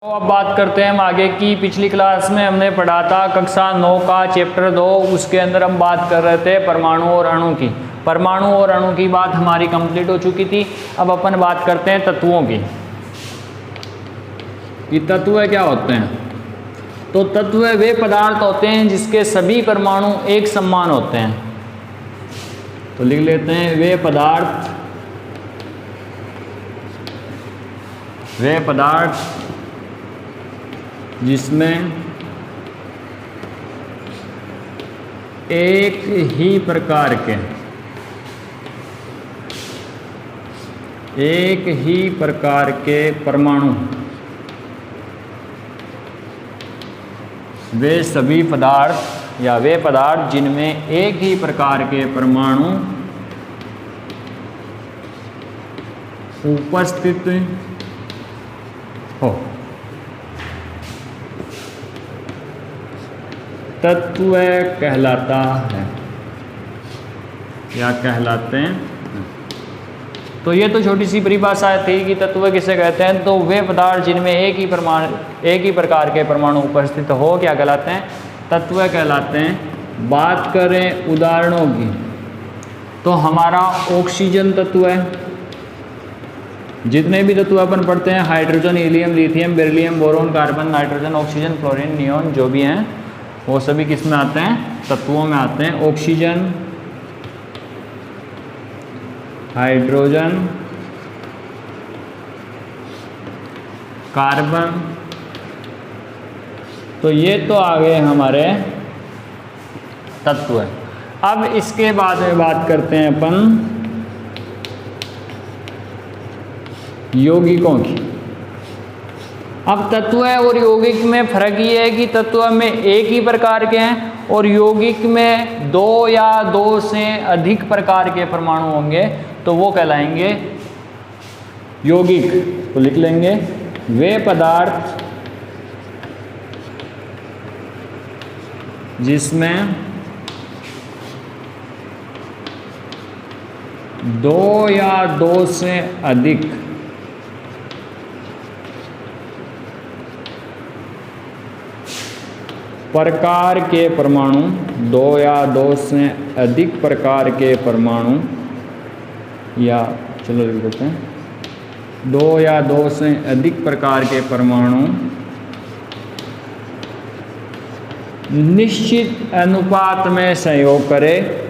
तो अब बात करते हैं हम आगे की। पिछली क्लास में हमने पढ़ा था कक्षा 9 का चैप्टर 2, उसके अंदर हम बात कर रहे थे परमाणु और अणु की। परमाणु और अणु की बात हमारी कंप्लीट हो चुकी थी। अब अपन बात करते हैं तत्वों की कि तत्व क्या होते हैं। तो तत्व वे पदार्थ होते हैं जिसके सभी परमाणु एक समान होते हैं। तो लिख लेते हैं वे पदार्थ जिसमें एक ही प्रकार के परमाणु, वे सभी पदार्थ या वे पदार्थ जिनमें एक ही प्रकार के परमाणु उपस्थित हो, तत्व कहलाता है या कहलाते हैं। तो ये तो छोटी सी परिभाषा थी कि तत्व किसे कहते हैं। तो वे पदार्थ जिनमें एक ही प्रकार के परमाणु उपस्थित हो क्या कहलाते हैं? तत्व कहलाते हैं। बात करें उदाहरणों की तो हमारा ऑक्सीजन तत्व है। जितने भी तत्व अपन पढ़ते हैं, hydrogen, helium, lithium, beryllium, boron, carbon, nitrogen, oxygen, fluorine, neon, जो भी हैं वो सभी किस में आते हैं? तत्वों में आते हैं। ऑक्सीजन, हाइड्रोजन, कार्बन, तो ये तो आ गए हमारे तत्व। अब इसके बाद में बात करते हैं अपन यौगिकों की। अब तत्व और यौगिक में फर्क ये है कि तत्व में एक ही प्रकार के हैं और यौगिक में दो या दो से अधिक प्रकार के परमाणु होंगे, तो वो कहलाएंगे यौगिक। तो लिख लेंगे वे पदार्थ जिसमें दो या दो से अधिक प्रकार के परमाणु, दो या दो से अधिक प्रकार के परमाणु, या चलो लिख देते हैं दो या दो से अधिक प्रकार के परमाणु निश्चित अनुपात में संयोग करें,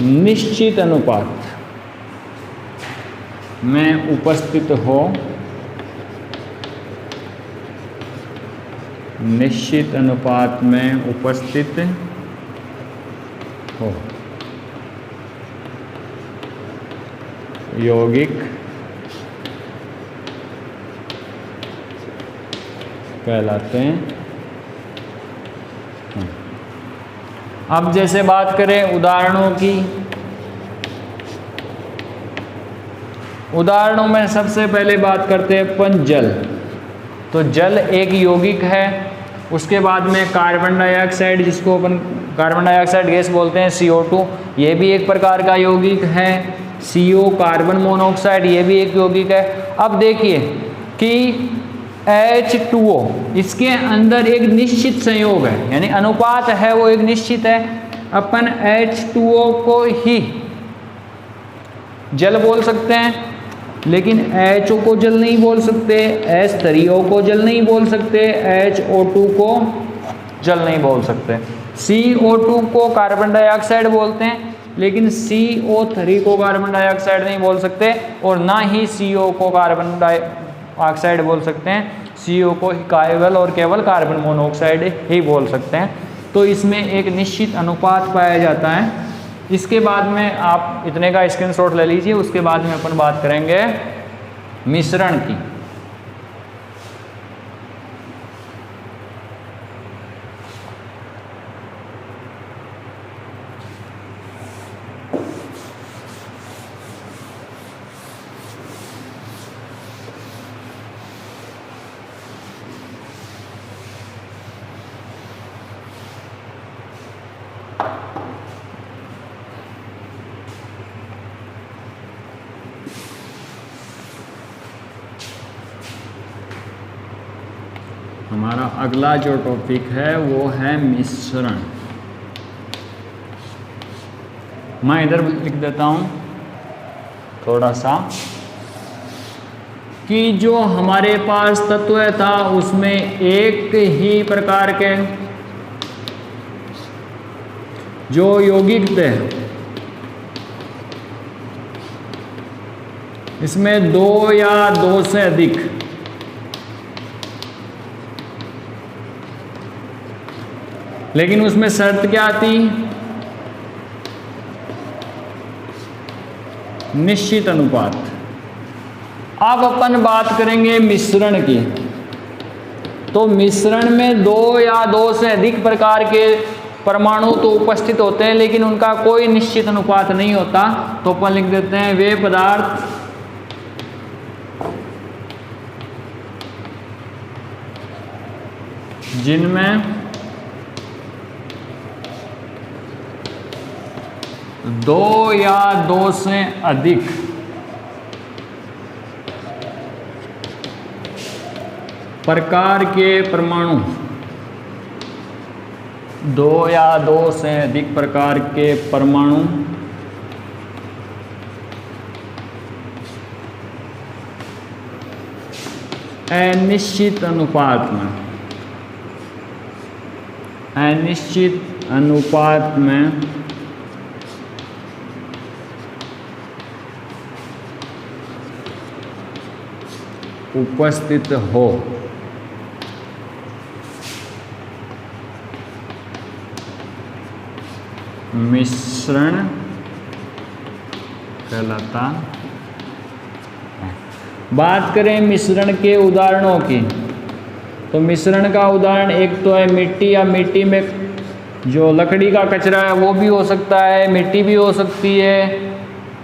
निश्चित अनुपात में उपस्थित हो, निश्चित अनुपात में उपस्थित हो यौगिक कहलाते हैं। अब जैसे बात करें उदाहरणों की, उदाहरणों में सबसे पहले बात करते हैं अपन जल। तो जल एक यौगिक है। उसके बाद में कार्बन डाइऑक्साइड, जिसको अपन कार्बन डाइऑक्साइड गैस बोलते हैं, CO2, ये भी एक प्रकार का यौगिक है। CO, कार्बन मोनोऑक्साइड, ये भी एक यौगिक है। अब देखिए कि H2O, इसके अंदर एक निश्चित संयोग है, यानी अनुपात है वो एक निश्चित है। अपन H2O को ही जल बोल सकते हैं, लेकिन HO को जल नहीं बोल सकते, H3O को जल नहीं बोल सकते, HO2 को जल नहीं बोल सकते। CO2 को कार्बन डाइऑक्साइड बोलते हैं, लेकिन CO3 को कार्बन डाइऑक्साइड नहीं बोल सकते, और ना ही CO को कार्बन डाइऑक्साइड बोल सकते हैं। CO को केवल और केवल कार्बन मोनोऑक्साइड ही बोल सकते हैं। तो इसमें एक निश्चित अनुपात पाया जाता है। इसके बाद में आप इतने का स्क्रीनशॉट ले लीजिए। उसके बाद में अपन बात करेंगे मिश्रण की। हमारा अगला जो टॉपिक है वो है मिश्रण। मैं इधर लिख देता हूँ थोड़ा सा कि जो हमारे पास तत्व था उसमें एक ही प्रकार के जो यौगिक थे, इसमें दो या दो से अधिक लेकिन उसमें शर्त क्या थी? निश्चित अनुपात। अब अपन बात करेंगे मिश्रण की। तो मिश्रण में दो या दो से अधिक प्रकार के परमाणु तो उपस्थित होते हैं लेकिन उनका कोई निश्चित अनुपात नहीं होता। तो अपन लिख देते हैं वे पदार्थ जिनमें दो या दो से अधिक प्रकार के परमाणु, दो या दो से अधिक प्रकार के परमाणु अनिश्चित अनुपात में उपस्थित हो। मिश्रण कहलाता है। बात करें मिश्रण के उदाहरणों की, तो मिश्रण का उदाहरण एक तो है मिट्टी, या मिट्टी में जो लकड़ी का कचरा है वो भी हो सकता है, मिट्टी भी हो सकती है,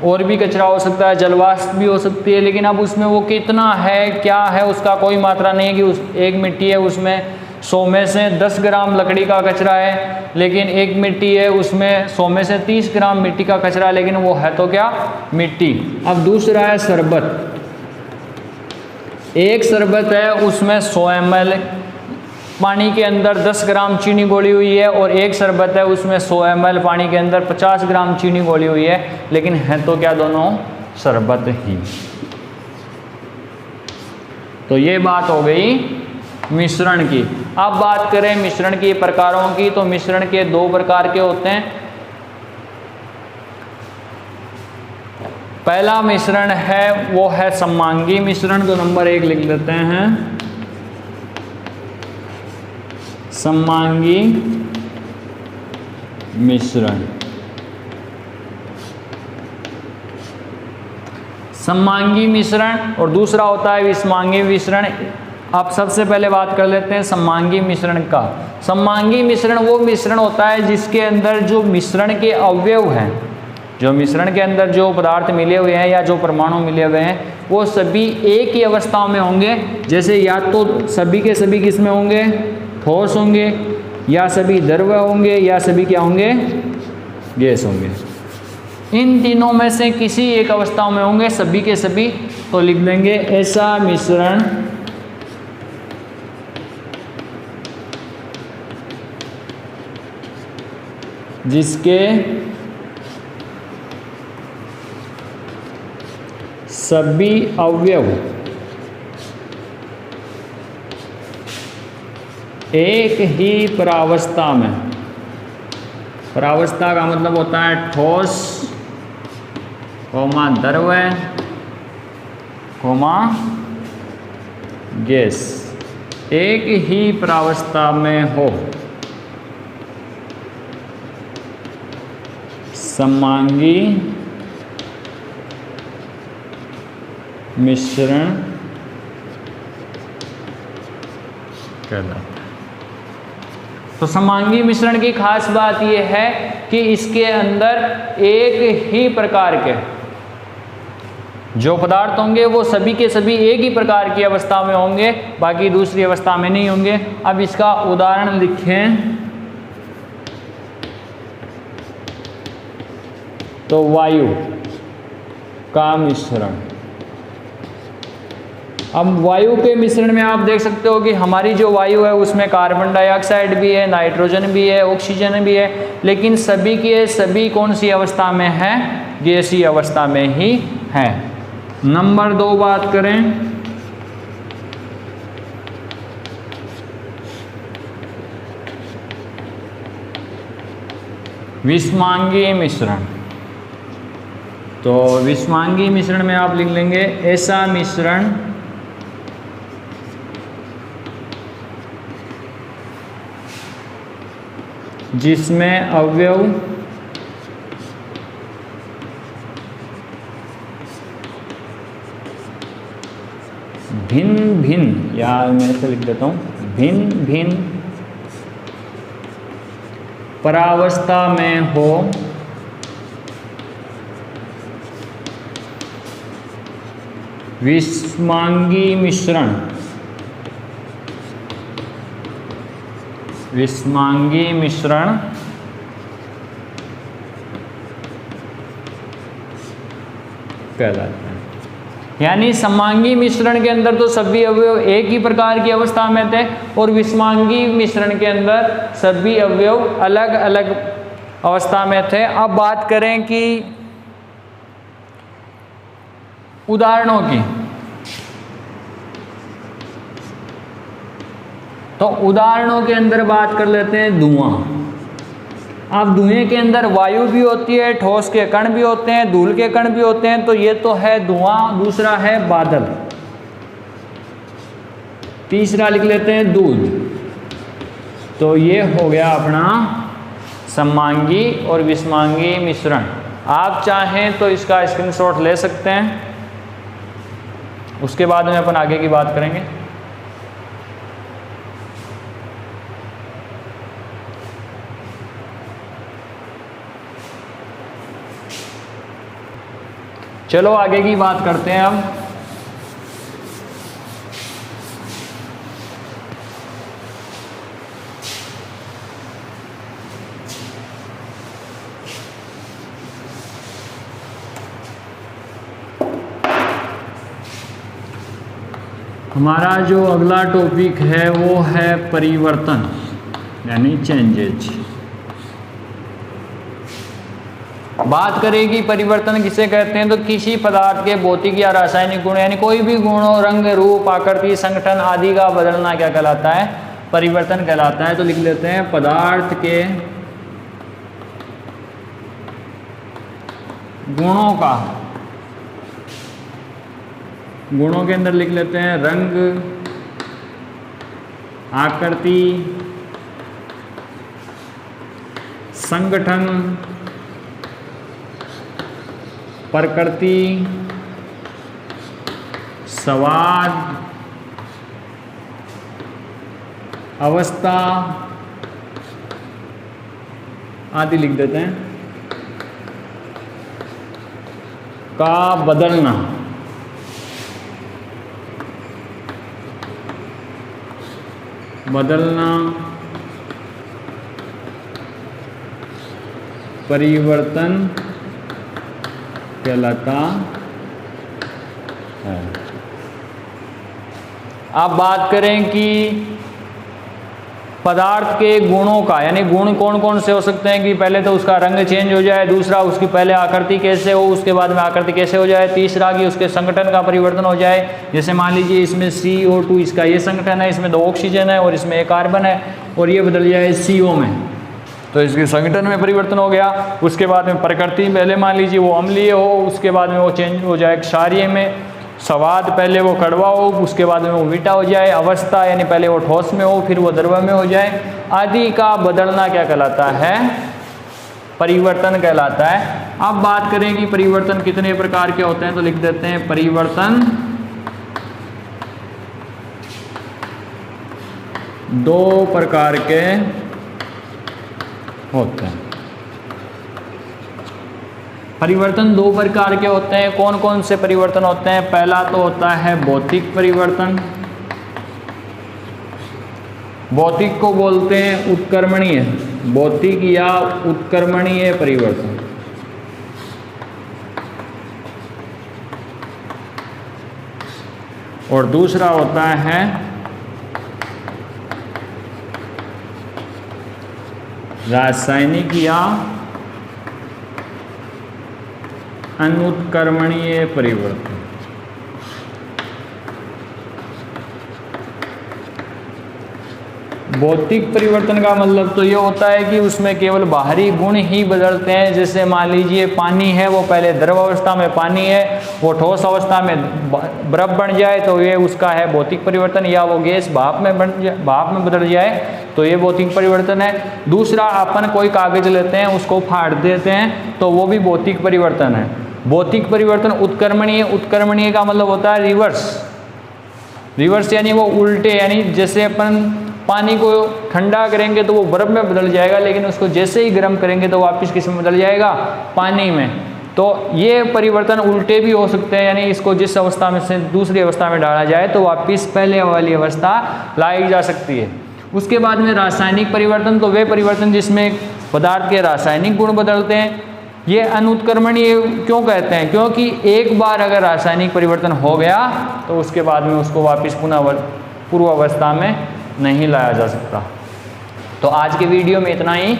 और भी कचरा हो सकता है, जलवाष्प भी हो सकती है। लेकिन अब उसमें वो कितना है, क्या है, उसका कोई मात्रा नहीं है कि उस एक मिट्टी है उसमें 100 में से 10 ग्राम लकड़ी का कचरा है, लेकिन एक मिट्टी है उसमें 100 में से 30 ग्राम मिट्टी का कचरा है, लेकिन वो है तो क्या? मिट्टी। अब दूसरा है शरबत। एक शरबत है उसमें 100 ml पानी के अंदर 10 ग्राम चीनी घोली हुई है, और एक शरबत है उसमें 100 ml पानी के अंदर 50 ग्राम चीनी घोली हुई है, लेकिन है तो क्या दोनों? शरबत ही। तो ये बात हो गई मिश्रण की। अब बात करें मिश्रण के प्रकारों की, तो मिश्रण के दो प्रकार के होते हैं। पहला मिश्रण है वो है सममांगी मिश्रण, तो नंबर 1 लिख लेते हैं। सममांगी मिश्रण। सममांगी मिश्रण और दूसरा होता है विषमांगी मिश्रण। आप सबसे पहले बात कर लेते हैं सममांगी मिश्रण का। सममांगी मिश्रण वो मिश्रण होता है जिसके अंदर जो मिश्रण के अवयव हैं, जो मिश्रण के अंदर जो पदार्थ मिले हुए हैं या जो परमाणु मिले हुए हैं, वो सभी एक ही अवस्था में होंगे। जैसे या तो सभी के सभी किस में होंगे? ठोस होंगे, या सभी द्रव होंगे, या सभी क्या होंगे? गैस होंगे। इन तीनों में से किसी एक अवस्था में होंगे सभी के सभी। तो लिख देंगे ऐसा मिश्रण जिसके सभी अवयव एक ही परावस्था में, परावस्था का मतलब होता है ठोस कोमा द्रव कोमा गैस, एक ही परावस्था में हो। सममांगी मिश्रण कहलाता है। तो सममांगी मिश्रण की खास बात यह है कि इसके अंदर एक ही प्रकार के जो पदार्थ होंगे वो सभी के सभी एक ही प्रकार की अवस्था में होंगे, बाकी दूसरी अवस्था में नहीं होंगे। अब इसका उदाहरण लिखें तो वायु का मिश्रण। अब वायु के मिश्रण में आप देख सकते हो कि हमारी जो वायु है उसमें कार्बन डाइऑक्साइड भी है, नाइट्रोजन भी है, ऑक्सीजन भी है, लेकिन सभी के सभी कौन सी अवस्था में है? गैसीय अवस्था में ही है। नंबर 2 बात करें, विषमांगीय मिश्रण। तो विषमांगीय मिश्रण में आप लिख लेंगे ऐसा मिश्रण जिसमें अवयव भिन्न भिन्न, या मैं ऐसे लिख देता हूं, भिन्न भिन्न परावस्था में हो, विषमांगीय मिश्रण। विषमांगीय मिश्रण कहलाता है। यानी समांगी मिश्रण के अंदर तो सभी अवयव एक ही प्रकार की अवस्था में थे, और विषमांगी मिश्रण के अंदर सभी अवयव अलग अलग अवस्था में थे। अब बात करें कि उदाहरणों की, तो उदाहरणों के अंदर बात कर लेते हैं धुआं। अब धुएं के अंदर वायु भी होती है, ठोस के कण भी होते हैं, धूल के कण भी होते हैं, तो ये तो है धुआं। दूसरा है बादल, तीसरा लिख लेते हैं दूध। तो ये हो गया अपना समांगी और विषमांगी मिश्रण। आप चाहें तो इसका स्क्रीनशॉट ले सकते हैं, उसके बाद में अपन आगे की बात करेंगे। चलो आगे की बात करते हैं अब। हमारा जो अगला टॉपिक है वो है परिवर्तन, यानी चेंजेज। बात करेगी परिवर्तन किसे कहते हैं, तो किसी पदार्थ के भौतिक या रासायनिक गुण, यानी कोई भी गुणों, रंग, रूप, आकृति, संगठन आदि का बदलना क्या कहलाता है? परिवर्तन कहलाता है। तो लिख लेते हैं पदार्थ के गुणों का, गुणों के अंदर लिख लेते हैं रंग, आकृति, संगठन, प्रकृति, स्वाद, अवस्था आदि लिख देते हैं का बदलना। बदलना परिवर्तन कहलाता है। अब बात करें कि पदार्थ के गुणों का, यानी गुण कौन कौन से हो सकते हैं, कि पहले तो उसका रंग चेंज हो जाए, दूसरा उसकी पहले आकृति कैसे हो, उसके बाद में आकृति कैसे हो जाए, तीसरा कि उसके संगठन का परिवर्तन हो जाए। जैसे मान लीजिए इसमें CO2, इसका ये संगठन है, इसमें 2 ऑक्सीजन है और इसमें 1 कार्बन है, और ये बदल जाए CO में, तो इसके संगठन में परिवर्तन हो गया। उसके बाद में प्रकृति, पहले मान लीजिए वो अम्लीय हो, उसके बाद में वो चेंज हो जाए क्षारीय में। स्वाद, पहले वो कड़वा हो, उसके बाद में वो मीठा हो जाए। अवस्था, यानी पहले वो ठोस में हो, फिर वो द्रव में हो जाए। आदि का बदलना क्या कहलाता है? परिवर्तन कहलाता है। अब बात करें कि परिवर्तन कितने प्रकार के होते हैं, तो लिख देते हैं परिवर्तन 2 प्रकार के होते हैं। परिवर्तन 2 प्रकार के होते हैं। कौन कौन से परिवर्तन होते हैं? पहला तो होता है भौतिक परिवर्तन। भौतिक को बोलते हैं उत्क्रमणीय, भौतिक या उत्क्रमणीय परिवर्तन। और दूसरा होता है रासायनिक या अनुत्क्रमणीय परिवर्तन। भौतिक परिवर्तन का मतलब तो ये होता है कि उसमें केवल बाहरी गुण ही बदलते हैं। जैसे मान लीजिए पानी है, वो पहले द्रव अवस्था में पानी है, वो ठोस अवस्था में बर्फ बन जाए तो ये उसका है भौतिक परिवर्तन, या वो गैस भाप में बदल जाए तो ये भौतिक परिवर्तन है। दूसरा, अपन कोई कागज लेते हैं, उसको फाड़ देते हैं तो वो भी भौतिक परिवर्तन है। भौतिक परिवर्तन उत्क्रमणीय का मतलब होता है रिवर्स यानी वो उल्टे, यानी जैसे अपन पानी को ठंडा करेंगे तो वो बर्फ में बदल जाएगा, लेकिन उसको जैसे ही गर्म करेंगे तो वापस किस में बदल जाएगा, पानी में। तो ये परिवर्तन उल्टे भी हो सकते हैं, यानी इसको जिस अवस्था में से दूसरी अवस्था में डाला जाए तो वापस पहले वाली अवस्था लाई जा सकती है। उसके बाद में रासायनिक परिवर्तन, तो वे परिवर्तन जिसमें पदार्थ के रासायनिक गुण बदलते हैं। ये अनुत्क्रमणीय क्यों कहते हैं? क्योंकि एक बार अगर रासायनिक परिवर्तन हो गया तो उसके बाद में उसको वापस पुनः पूर्व अवस्था में नहीं लाया जा सकता। तो आज के वीडियो में इतना ही।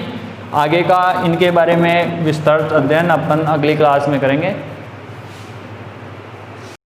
आगे का इनके बारे में विस्तृत अध्ययन अपन अगली क्लास में करेंगे।